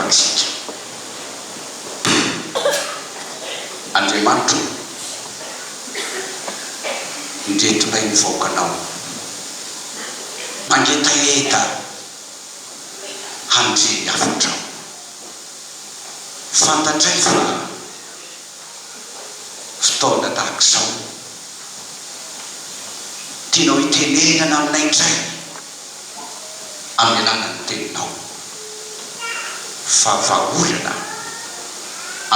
atsika. Andriamanitra indretonay ny vahoakanao mangetaheta handre afatrao. Fantatray fa fotoana tahak'izao tianao hitenenana aminay indray amin'ny alalan'ny teninao, fa vahaolana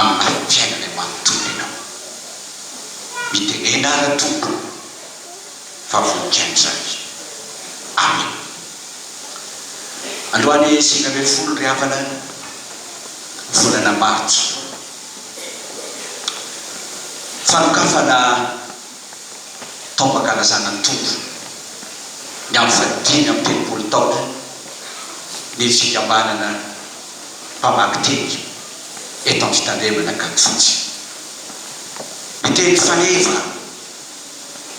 amin'ny fiainanay manontolo ianao. Mitenena ara-tompo fa voninkain'izay. Amen. Androany 25 ry havana volana Martsa, fanokafana taom-pankalazana ny tompo ny amin'ny fadiny amin'ny telopolo taona ny fikambanana mpamaky teny eto amin'ny fitandremana Ankadifotsy. Miteny faneva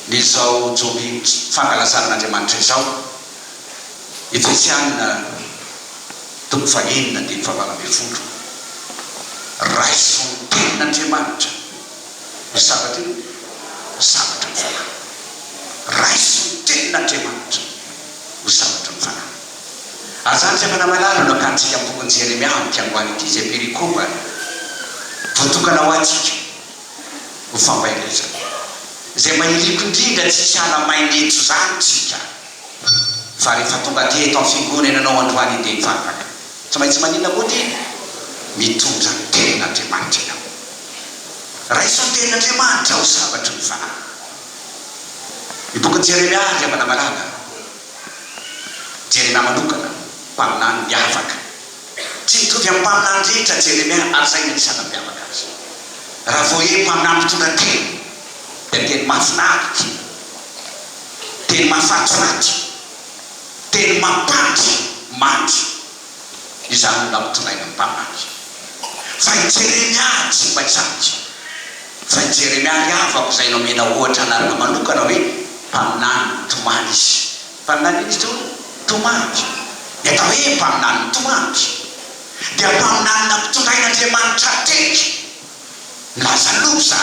n'izao joby fankalazanan'Andriamanitra izao Efesianina 5:17 raiso ny tenin'Andriamanitra ny zavatra io, zavatra ny fanahy. Raiso ny tenin'Andriamanitra ny zavatra ny fanahy. Ary zany tsy afana malala no akantsika amin'ny bokin'i Jeremia mikangoany ity izay perikopa voatokana ho atsika ho fambairezana izay mahiriko indrindra tsisy ala mainetso zany tsika, fa rehefa tonga teto amin'ny figonana anao androany inde mivavaka tsy maintsy maninona koa ty mitondra ny tenin'Andriamanitra ianao. Raiso ny tenin'Andriamanitra ho zavatra ny fanahy. Ny bokin'i Jeremia ry havana malala, Jeremia manokana mpaminany miavaka, tsy mitovy amin'ny mpaminany rehetra Jeremia, ary zay ny anisana miavaka azy. Raha vao hoe mpaminany mitondra teny dia teny mahafinaritra, teny mahafatifaty, teny mampandry mandry, izany olona mitondraina ny mpaminany. Fa i Jeremia tsy mba izany, fa i Jeremia ry havako izay nomena ohatra anarana manokana hoe mpaminany tomany izy. Mpaminany izy to tomany, ny atao hoe mpaminany tomany dia mpaminany nampitondrain'Andriamanitra teky, milaza loza,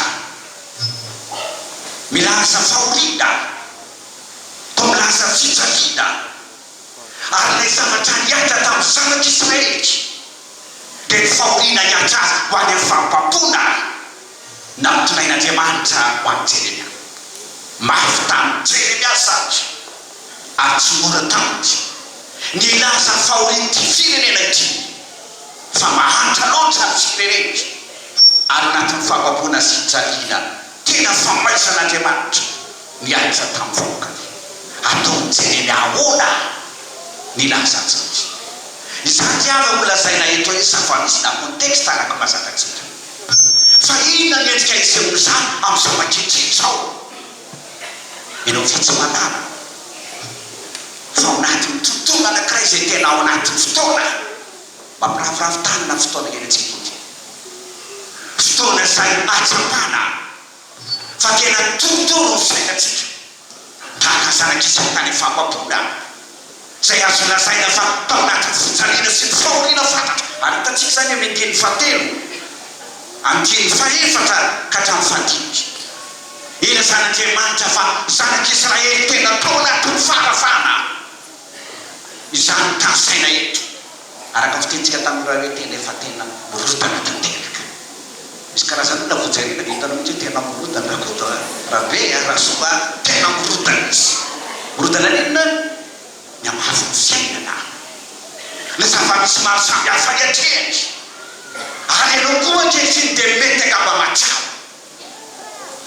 milaza fahoriana, to milaza fijaliana, ary ilay zavatra niatra tamin'ny zanak'Israely dia ny fahoriana hiatra azy ho any amin'ny fampapona nampitondrain'Andriamanitra ho an'i Jeremia. Mafy tamin'ny Jeremia sady ary tsy mora taminy nilaza fahoriana ty firenena ity, fa mahantra loatra ny firenena ary anatin'ny fampapona sy fijaliana tena famaisan'Andriamanitra niatra tamin'ny vahoakany. Ataon'i Jeremia ahoana nilaza azy. Izany avy molazaina eto hoe safamisina konteksta araka mazakatsika. Fa inona ny endrika isehoana izany amin'izao ankehitriny izao? Ianao vitsy manara fa ao anatin'ny tontolo anankiray izay tena ao anatin'ny fotoana mampiravoravo-tanana fotoana ianantsika ity. Fotoana izay atsapana fa tena tontolo ny fiainantsika tahaka zanak'Israely tany amin'ny fampapona izay azo lazaina fa tao anatin'ny fijaliana sy ny fahoriana fantatra. Ary hitantsika izany amin'ny andiny fahatelo, andiny fahefatra ka hatramin'ny fahadimy. Ilazan'Andriamanitra fa zanak'Israely tena tao anatin'ny farafana. Izany tasaina eto araka fitentsika tamin'ira hoe tena efa tena morotana tanteraka. Misy karazany olona voajerena ny hitanao mihitsy tena morotana raha be raha soa tena morotana izy. Morotana inona? Ny amin'ny hafan'ny fiainana, ny zava-misy maro samy hafa hiatrehany. Ary ianao koa ankehitriny dia mety angamba matsao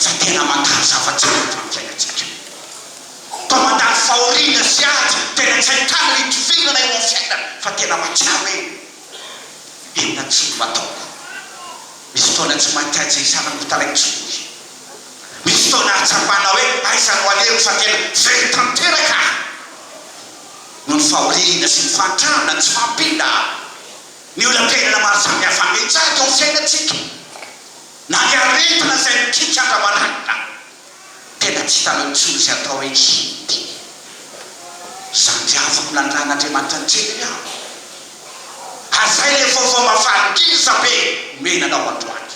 fa tena mandalo zava-tsara amin'ny fiainantsika. Fa mandalo fahoriana sy ady tena tsy ahitana hitovina eo amin'ny fiainana fa tena matsao e. Inona tsy no ataoko? Misy fotoana tsy maintsy aiza isana ny talaitsoy. Misy fotoana atsapana hoe aiza no aleko fa tena very tanteraka no ny fahoriana sy ny fantrana tsy fampina ny olam-piainana maro samy hafa metsahatra ao fiainantsika na ny aretina izay mikika andra-mananina tena tsy hitanao intsony izay atao hoe hidy. Zany afaka nandrahan'Andriamanitra ny Jeremia azay le vaovao mafalingiza be menanao androany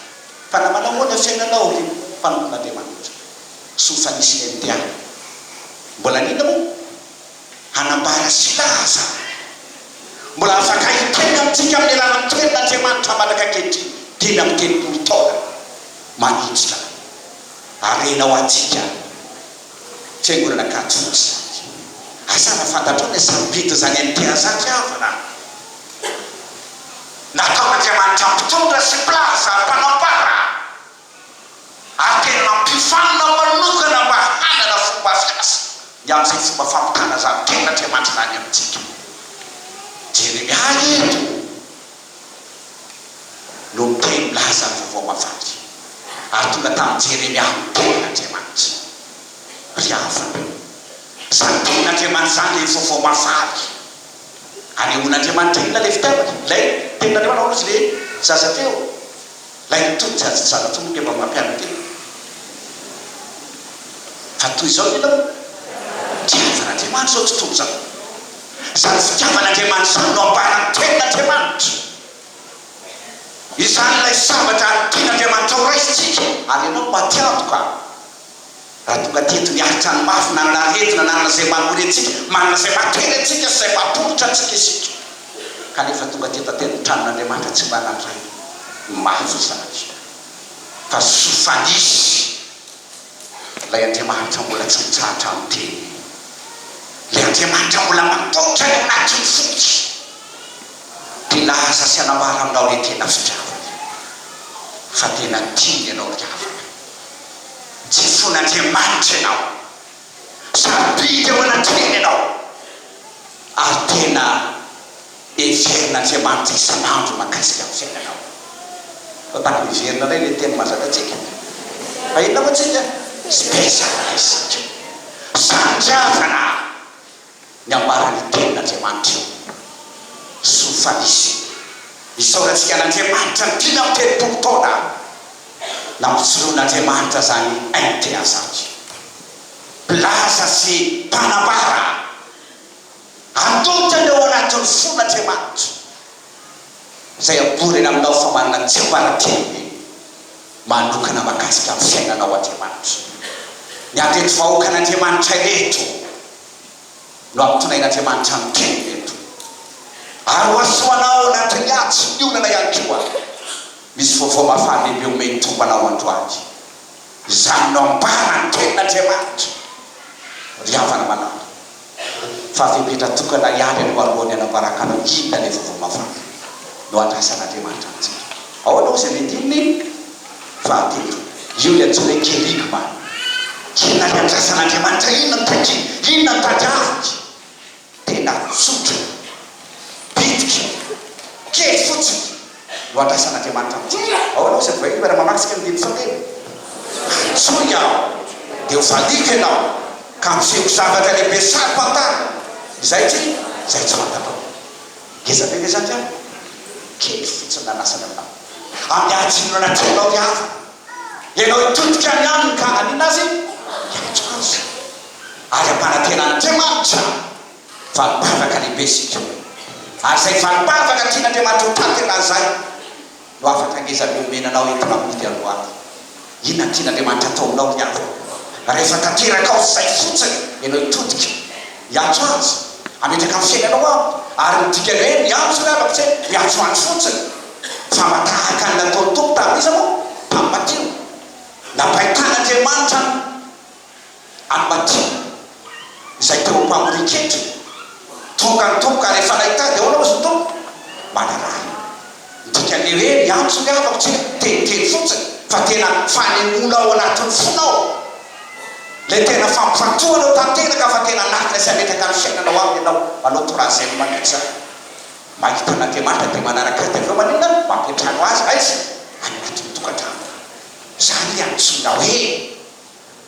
fa na manao ny fiainanao ny mpanompon'Andriamanitra sofanisy andiany mbola nina moa hanambara silaza mbola afaka hitena amintsika amin'ny alalan'ny toeran'Andriamanitra malaka ankehitriny dimy amin'ny telopolo taona manitsika arenao atsika tsy haingorana katsotry asana fantatrao ny sampita zany anteazatry avana nataon'Andriamanitra mpitondra sy plaza mpanambara ary tena mpifanina manokana mba hanana fomba fiasa ny amin'izay fomba fampitana zany ten'Andriamanitra zany amintsika Jeremia eto no miteny milaza ny vaovao mafaly ary tonga tamin'ny Jeremia ten'Andriamanitra ry havana zany ten'Andriamanitra zany le vaovao mafaly anehoan'Andriamanitra inona le fitiavana lay ten'Andriamanitra ozy le zaza teo lay mitony zaza tomboka mba mampianatra teo fa toy izao ina fitiavan'Andriamanitra zao tontolo zao zany fitiavan'Andriamanitra zany no ambarany ten'Andriamanitra izany lay sabatra ten'Andriamanitra ho raisitsika ary ianao matiantoka raha tonga teto miaritra ny mafy nanana aretina nanana zay mamory antsika manana zay mateny antsika sy zay mampolotra antsika isika kanefa tonga teto ateny tranon'Andriamanitra tsy manandray mafy zany fa sofanisy lay Andriamanitra mbola tsy mitsahatra amin'ny teny lay Andriamanitra mbola matotra ny anatin'ny fotsy dia laza sy anambara aminao le tena fitiavana fa tena tiany ianao riavana tsy fon'Andriamanitra ianao sabidy eo anatreny ianao ary tena everin'Andriamanitra isan'andro makasika amin'ny fiainanao fa taky iverina ray le tena mazakatsika fa inona moa tsika spesiala isika sandriavana ny ambarany ten'Andriamanitra io sofanisy isaorantsika n'Andriamanitra ny dimy amin'ny telopolo taona na mitsoroan'Andriamanitra zany ainteazatry plaza sy mpanambara andotra ny ao anatin'ny fon'Andriamanitra zay aborena aminao fa manana tsy ambarateny manokana makasika amin'ny fiainanao Andriamanitra ny andreto vahoakan'Andriamanitra ireto no ampitonain'Andriamanitra ny teny eto ary hoasoanao anatin'ny atsy ny olana ihany koa misy vaovao mafaly lehibe omeny tombanao androany zany no ambarany ten'Andriamanitra ry havana manao fa fepetra tokana ihany aloha alohany anambaraka anao inona le vaovao mafaly no andrasan'Andriamanitra antsika ao anao zay metiny fahatelo io le antsoina hoe kerigma inona le andrasan'Andriamanitra inona nitaki inona nitadiavy tena sotra bitika kely fotsiny no andrasan'Andriamanitra amintsika ao anao zay voainy mara mamaksika ny dimy fatelo antsoy aho dia ho valika ianao ka miseko zavatra lehibe saripantara izay tsy zay tsy fantanao ngezabe nge zany zany kely fotsiny nanasana aminao amin'ny atsino anatrenao ry hava ianao hitodika any aminy ka anina azy iatso azy ary ampananten'Andriamanitra valibavaka lehibe sika ary zay valibavaka tian'Andriamanitra ho tantena zay no afaka ngezabe omenanao entina mody aloany inona tian'Andriamanitra ataonao ry hava rehefa tanteraka ao zay fotsiny ianao hitodika iatso azy ametraka amin'ny fiainanao ao ary midikany hoe miantso ny avaka tsy miantso any fotsiny fa matahaka ny nataony tompo tamiza moa mpamatio nampahitan'Andriamanitra any matio izay teo mpamoriketry tonga ny tompoka rehefa nahitady ao anaozy ny tompo manarahy midikany hoe miantso ny avaka tsy teniteny fotsiny fa tena fanemoana ao anatin'ny fonao le tena fampifatoanao tanteraka fa tena anatiny sy ametraka ny fiainanao aminy ianao manao troisième manitra mahita an'Andriamanitra dia manaraka azy aveo manina mampiatrano azy aizy any anatin'ny tokantrano zany antsoina hoe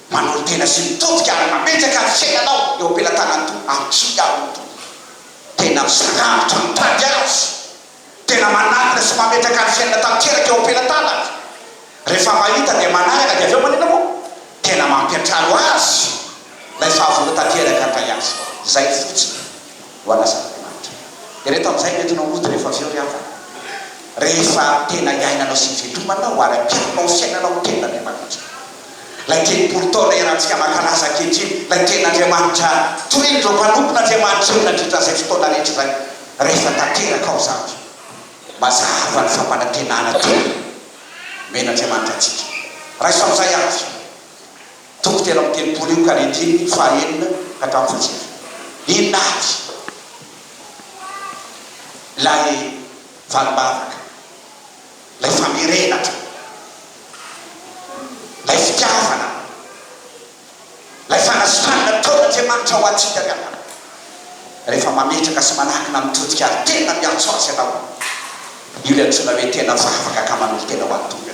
manolo tena sy mitodika ary mametraka ny fiainanao eo ampelantanany to antsoy ao to tena misarambotra mitady azy tena manatina sy mametraka ny fiainana tanteraka eo ampelantanany rehefa mahita dia manaraka dia aveo manina moa tena mampiatrano azy lay fahavolo tanteraka atay azy zay fotsiny ho anasan'Andriamanitra Ireto amin'izay mety namoty rehefa avy eo ry havana. Rehefa tena iainanao sy velomanao ara-pianao fiainanao tena Andriamanitra. Lay telopolo taona iarahantsika mankalaza ankehitriny, lay ten'Andriamanitra torindro mpanompon'Andriamanitra io nandritra izay fotoana rehetra izay. Rehefa tanteraka ao zany mazava ny fampanantenana tena men'Andriamanitra antsika. Raha iso amin'izay avy toko tena amin'ny telopolo io ka retiny fahaenina ka hatramin'ny fahasivy. Inona avy lay valibavaka, lay famerenatra, lay fitiavana, lay fanasitranana taon'Andriamanitra ho antsika riana. Rehefa mametraka sy manakina mitodika ary tena miantso azy ianao, io le antsoina hoe tena vavaka ka manolo tena ho antonga.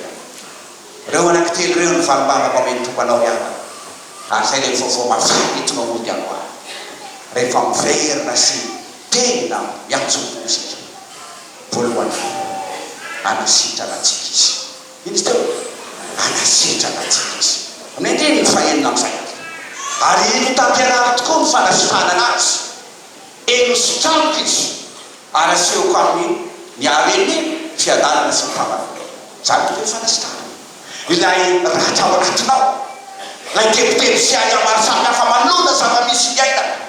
Reo anankitelo reo ny valibavaka ao men'ny tompanao riana. Ary zay le vaovao mafana entinao mody ano ahy. Rehefa miverina sy tena miantso mosika, voalohany anasitrana antsika izy. Ino izy teo? Anasitrana antsika izy. Mety ny fahenina amin'izay. Ary ino tampiarahako tokoa ny fanasitranana azy. Eno sitraniko izy. Ary asehoko amin'ny ny areniny fiadanana sy ny fahavalona. Zany hoe fanasitrana. Ilay ratra ao anatinao, ilay tebotebo sy aia maro samihafa manona zava-misy iainana.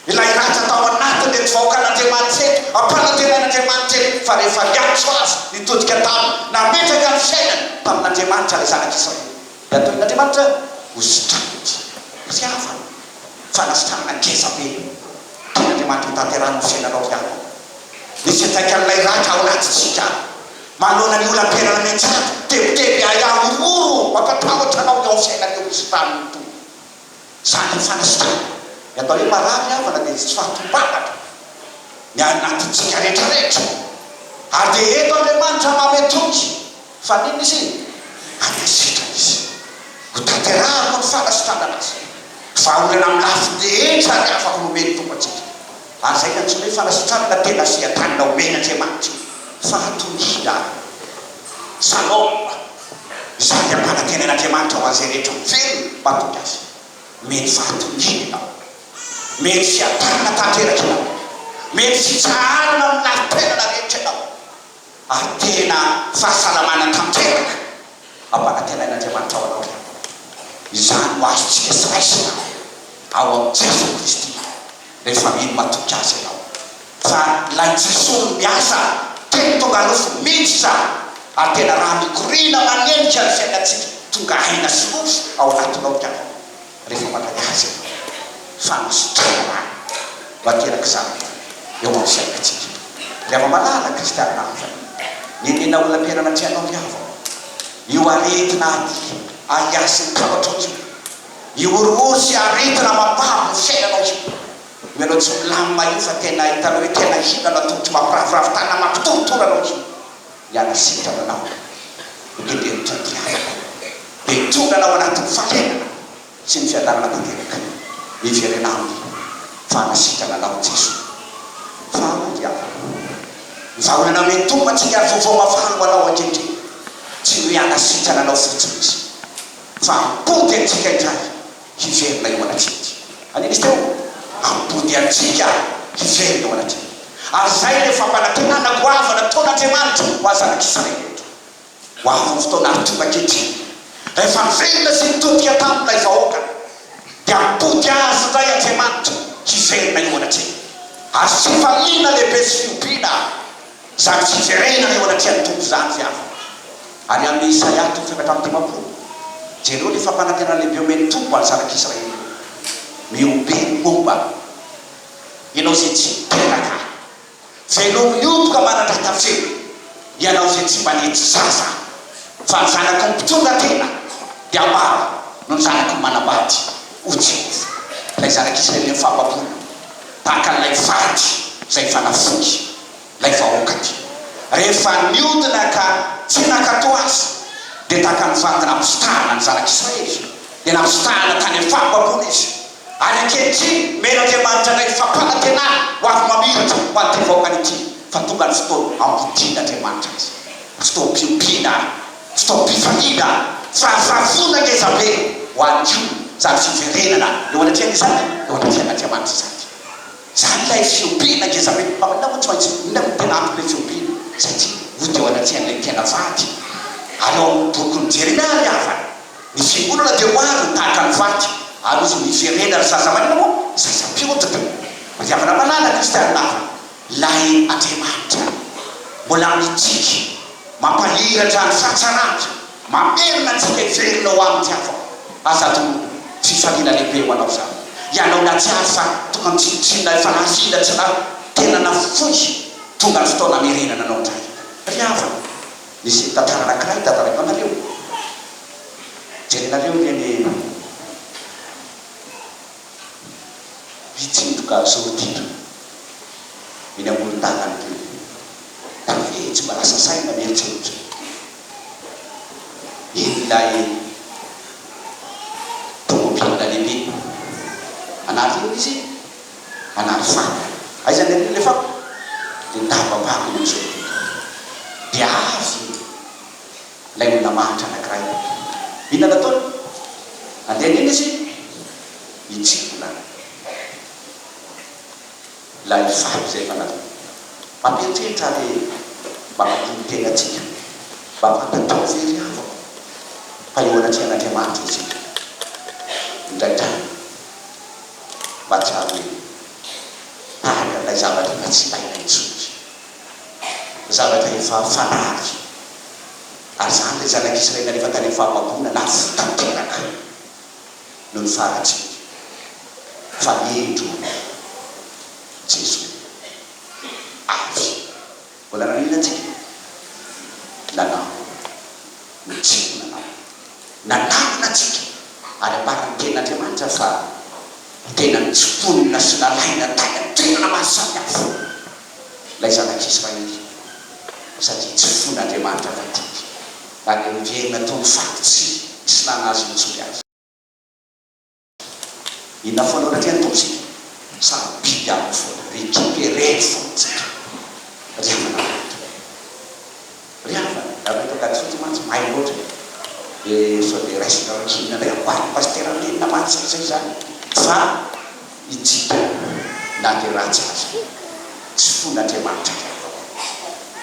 Ilay ratra tao anatiny eto vahoaka an'Andriamanitra eto, ampanantenan'Andriamanitra eto, fa rehefa miantso azy nitodika taminy nametraka ny fiainany tamin'Andriamanitra ilay zanak'Israely. Dia ataon'Andriamanitra ho sitranaty. Sy hafa fanasitranana ngeza be tian'Andriamanitra tanterahany ny fiainanao ihany. Nisy atraika an'ilay ratra ao anatitsika manona ny olam-piainana mentsana teboteby ayaororo mampatahotra anao ny ao fiainana eo sy taniny to. Zany ny fanasitranana. Atao hoe marary havana dia tsy fahatombanatra ny anatintsika rehetrarehetra. Ary dia eto Andriamanitra mametoky fa nino izy? Anasitrana izy. Ho tanterahako ny fanasitranana azy. Fa olana amin'ny lafin-drehetra ny afaka nomeny tompoantsika. Ary zay antsoina hoe fanasitranana tena sy atanina omeny Andriamanitra. Fahatonina salom izany ampanantenan'Andriamanitra ho azy rehetra miverina matonga azy. Mety fahatonina mety fiatanana tanteraka ianao, mety fitsaharana amin'ny lafitenana rehetra ianao, ary tena fahasalamana tanteraka ampanantenan'Andriamanitra ao anao. Izany ho azontsika sy raisina ao amin'ny Jesu Kristy rehefa mino matonga azy ianao. Fa lay Jesosy miasa tena tonga nofo mihitsy zany, ary tena raha mikorina manenika ny fiainantsika tonga haina sy nofo ao anatinao ka rehefa mandray azy ianao. Fanasitranana materaka zany eo amin'ny fiainantsika. Rehefa malala kristianina hafa ninina olam-piainana tianao miava, io aretina aiasy ny kavatra io, io orooro sy aretina mambabo ny fiainanao io. Menao tsy milamina io fa tena hitanao hoe tena hinana tongotry mampiravoravo-tana mampitovitora io. Ianasitrana anao indray mitondry afaka dia tonga anao anatin'ny fahenana sy ny fiadanana tanteraka. Miverena amin'ny fanasitrana anao Jesosy. Faharoa vaholana mety tomba antsika ary vaovao mafana ho anao ankehitriny. Tsy hoe anasitrana anao fotsiny izy, fa ampody antsika indray hiverina eo anatsika. Anino izy teo? Ampody antsika hiverina eo anatsika. Ary zay le fampanantenana goavana taon'Andriamanitra ho azy zanak'Israely eto. Ho avy ny fotoana ary tonga ankehitriny. Rehefa miverina sy mitodika tamin'ilay vahoaka dia ampody azy indray Andriamanitra hiverina eo anatsika. Ary tsy faliana lehibe sy fiompiana zany fiverenana eo anatsika ny tompo zany fiava. Ary amin'ny Isaia 53:10 jereo le fampanantenana lehibe omeny tompo any zanak'Israely. Miobe ny momba ianao zay tsy teraka, velomy mioboka manandrata feo, ianao zay tsy manetsy zaza, fa ny zanako mipitondra tena dia maro no ny zanako manambady otsy. Lay zanak'Israely ny fambabona tahaka n'ilay vady zay fanafoky lay vahoaka ty. Rehefa niodina ka tsy nakato azy dia tahaka ny vady nampisitahana ny zanak'Israely, dia nampisitahana tany amin'ny fambabona izy. Ary ankehitriny men'Andriamanitra indray fampanantenana ho avy mamiratra ho an'ity vahoakany ity. Fa tonga ny fotoana ampodian'Andriamanitra izy, fotoam-piompiana, fotoam-pifaliana, fahafahavona ngezabe ho an'io zany fiverenana eo anatrehany izany eo anatrehany Andriamanitra izany. zany lay fiompiana ngeza hoe ao tsy maintsy tena ampy le fiompiana satria ho teo anaty an'ilay tena vaty ary ao amin'ny boky mijerena ary avana ny fiangonana dia maro tahaka ny vaty ary ozy miverena ry zazamanina moa zazam-piotaka matiavana manana kristianina lay Andriamanitra mbola mitiky mampaliratra ny fahatsaratra mamerina antsika hiverina ho aminy tiava azato fifaliana lehibe ho anao zany ianao natsiary fa tonga mitsinotsinona efa nahilatsy na tena nafoy tonga ny fotoana merenana anao ndray riava nisy tantara anankiray tantaraiko anareo jerenareo reny vitsindoka sortira eny amolon-dalana kely tsy mba lasa saina mieritseritra ilay tomobila lehibe anaty io izy anaty fako aizany an'io le fako dia ndababako izy dia avy lay olona mahatra anankiray inona nataony andeha iny izy itsikona lay fako zay fa natao mampieritreritra le mampatony tena atsika mba mampatao very avako fa eo anatry an'Andriamanitra izy indraindray mba tsy ary tahaka lay zavatra efa tsy ilaina intsony zavatra efa fanary ary zany le zanak'Israela rehefa tany amin'ny fahamabona na fotanteraka no ny faratsika fa endro Jesoa avy mbola nanina antsika nanao mitsikona nanamina antsika ary ambarany ten'Andriamanitra fa tena mitsoponina sy nalaina tena mahasamy hafa lay zanak'Israely satria tsy fon'Andriamanitra vatiky ary miverina tony fakotsy sy nanazy mitsony azy inona foana natria tomponsika sabidy amin'ny foana récupérer fotsika riavana riavana aretokady fotsy mantsy mahay loatra so de resaka kinina ndray amboary pasteur lenina mantsy zay zany fa itsika na de ratsy azy tsy fon'Andriamanitra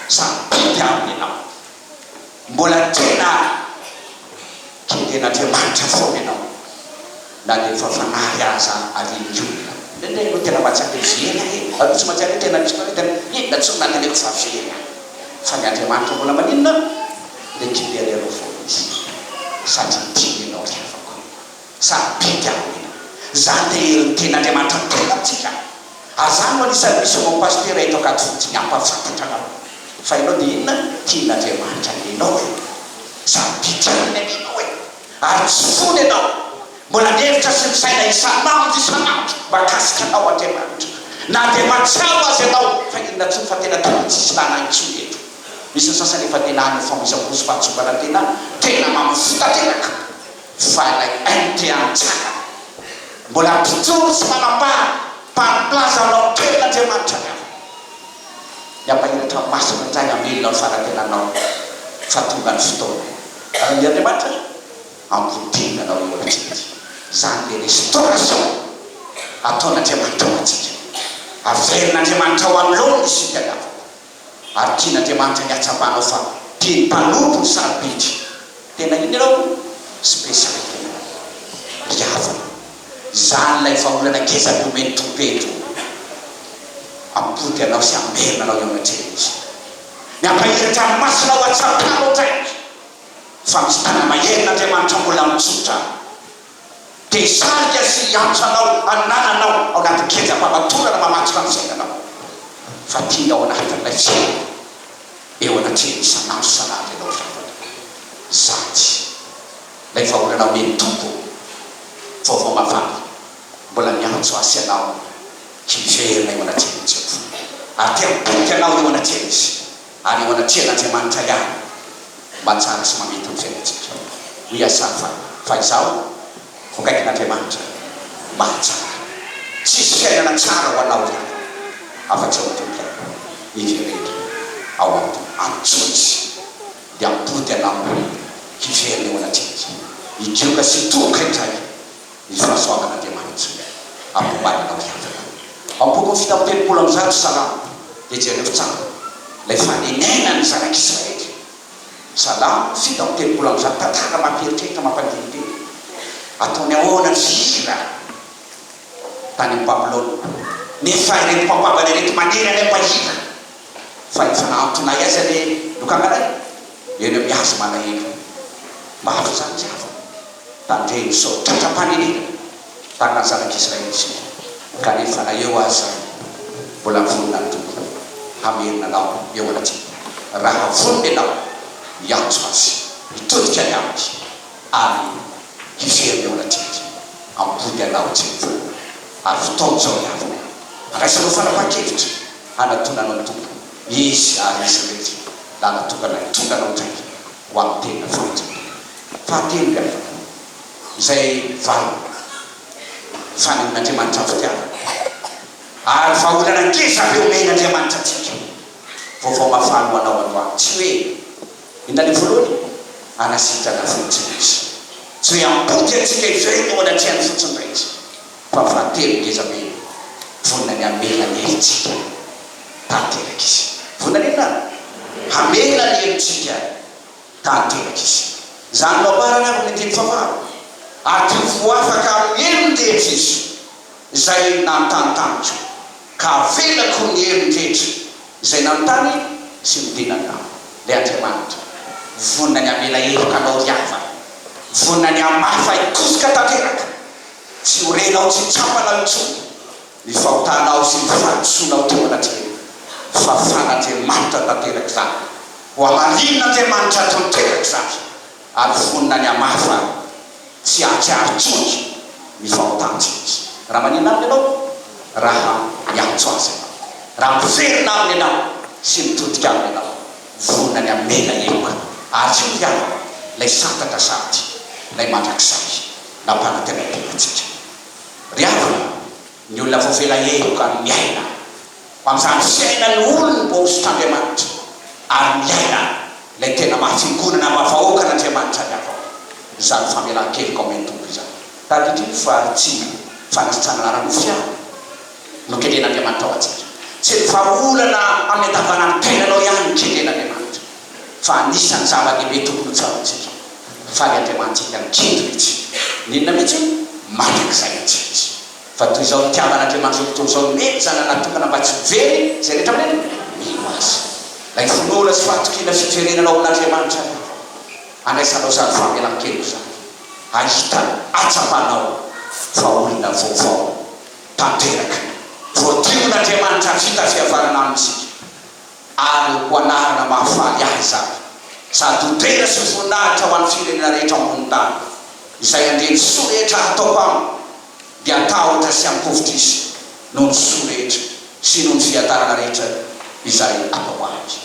sabidy aminy ianao mbola tena kenten'Andriamanitra foana ianao na de fa fanary aza alinkolona ndray no tena mahatsaka vera e tsy mahatsaka tena misy tena inona tsy nanaleko fa vera fa ny Andriamanitra mbola maninona récupérer foana izy satria tiany ianao riavako sabidy aminy zany de herin'ny ten'Andriamanitra tena amintsika ary zany no anisany misy mo pasteur eto akaty fotsiny ampafantatra anao fa ianao dia inona tian'Andriamanitra ianao e sabidy aminy ianao e ary tsy fony ianao mbola mihevitra sy misaina isanandro isanandro makasika anao Andriamanitra na dia matsao azy ianao fa inona tsy fa tena tena tsisy nanaintsony eto misy ny sasany efa tena any famoisamposo fahatsokana tena mamofotanteraka fa lay ainteantsaka mbola mpitoro sy manambara mpamplaza anao ten'Andriamanitra ny ampahiratra masina ndray amelona ny faratenanao fa tonga ny fotoana ary ny Andriamanitra ampodina anao eo antsika zany le restauration ataon'Andriamanitra ho antsika averin'Andriamanitra ho anoloana isika lava ary tian'Andriamanitra ny atsapanao fa tiany mpanompo ny sarobidy tena iny ianao spesialite riavana zany lay faolana ngeza nomeny tompeto ampody anao sy amerina anao eo anatrena izy ny ampahiratra masina ho atsapanao ndraiky fa misy tana maherin'Andriamanitra mbola mitsotra dia sarika sy antso anao anananao ao anaty kejam-pamatorana mamatsika ny sainanao fa tia ao anatin'ilay fiaina eo anatrena isanandro isanandro ianao riavana zany lay vaholanao meny tompo vaovao mavana mbola miantso asy anao hiverina eo anatrena izy ary tia miboky anao eo anatrena izy ary eo anatren'Andriamanitra ihany matsara sy mamety ny fiainantsika miasany fa izao vonkaikin'Andriamanitra mahatsara tsisy fiainana tsara ho anao ihany afa-tsy ao tompona hiverena ao antso izy dia ampody anao hiverina eo anatrena hidioka sy toka indray ny fahasoavan'Andriamanitra ampomananao riavana ampoko fitapelopolo am'y zato salama de jereo tsara lay fanenenany zanak'Israely salama fitapelopolo am'y zato tantara mamperitreritra mampandiniteny ataony ahoana ny hira tany amin'ny Babilôna nefa ireto mpampabany reto manery any ampahira fa ifanantonay azy ale lokangaray eny amin'ny azy malahelo maro zany java tandreny so tratrapanenena tagna zanak'Israely sy kanefa na eo aza mbola vonona ny tompony hamerina anao eo anaty raha vonona ianao hiantso azy hitodika ny aminy ary hiverina eo anaty ampody anao tsy mivona ary fotoana zao iavana andraisanao fanapahan-kevitra hanatonanao ny tompony izy ary izy rehetra lanatokanay tonganao ndraiky ho amin'ny tena fanjaka fahatelo gafana izay valo fanen'Andriamanitra fitiavana ary vaholana ngeza be omen'Andriamanitra atsika vaovao mafaly ho anao androany tsy hoe indrany voalohany anasitrana fotsiny izy tsy hoe ampody atsika izay no anatriany fotsiny ray izy fa fahatelo ngeza be vonany amelany heritsika tanteraka izy vonany enana hamelany heritsika tanteraka izy zany mamarana aby ny teny favaro ary voafaka amin'ny herin-drehetra izy izay nanontanytaniko ka avelako ny herin-drehetra izay nanontany sy midenana le Andriamanitra vonany amela heroka anao riava vonany amafa ikosoka tanteraka tsy horenao tsy tsampanao intsony ny fahotanao sy ny fahadisoanao teo anatreny fa fan'Andriamanitra tanteraka zany ho amarin'Andriamanitra tanteraka zany ary vonany amafa tsy atsiarotsony ny fahotantsika raha manina aminy ianao raha miantso azy raha miverina aminy ianao sy mitodika aminy ianao vonany amela heroka ary tsy miava lay santatra sady lay mandrakizay nampanantenantenatsika riavana ny olona voavela heroka miaina amin'izany fiainany olony mbo hosotran'Andriamanitra ary miaina lay tena mahafingonana mavahoakan'Andriamanitra ny avao zany famelan-keloka amin'ny tompo izany tadidry fa tsy fanasitranana ranofia no kendren'Andriamanitra ao atsika tsy ny fahaolana amin'ny andavanandro tenanao ihany ny kendren'Andriamanitra fa anisan'ny zava-dehibe tokony tsara atsika fa ny Andriamantsika mikendry mihitsy ninona mihitsy mandrakizay atsika izy fa toy izao nitiavan'Andriamanitra tontolo izao mety zany natokana mba tsy very zay rehetra amin'eny mino azy lay finola sy fahatokina fiverenanao amin'Andriamanitra andraisanao zany famelan-keloka zany ahita atsapanao fa olona vaovao tanteraka voadion'Andriamanitra vita fihavarana amintsika ary ho anarana mahafaly ahy zany sady hotera sy voninahitra ho an'ny firenena rehetra ambony tany izay andreny soa rehetra ataoko aminy dia atahotra sy ampovitra izy noho ny soa rehetra sy noho ny fiatarana rehetra izay atao azy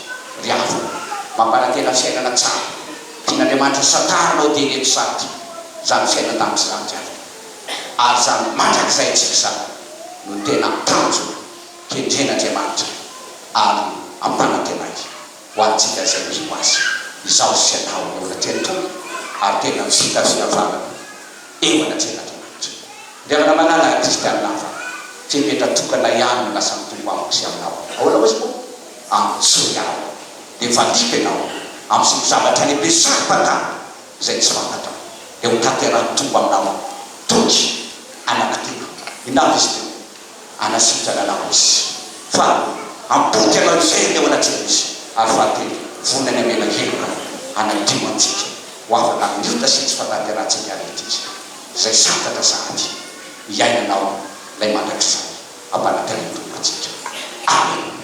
riavana mampanantena fiainana tsara tian'Andriamanitra sataranao dia rehetra sady zany fiainana tamin'izany jiaby ary zany mandrakizay tsika zany no tena tanjo kendren'Andriamanitra ary ampanantenay ho antsika zay mino azy izao sy anao ny olona tena tompony ary tena vita fihavarana eo anatren'Andriamanitra riavana manala kristianina hafa tsy metra tokana ihany no lasa mitombo amiko sy aminao ahoana ozy moa amitso ihany dia valika ianao amin'ny zavatra lehibe saripatana zay tsy fantatra dia ho tanterany tombo aminao toky anakatena inavy izy teo anasitrana anao izy fa ampody anao izay eo anatreny izy ary fahatelo vonany amela heloka anadimo antsika ho afaka miota sy tsy fantanterantsika rehetra izy zay santatra sady iainanao lay mandrakizay ampanantenany tombo atsika amen.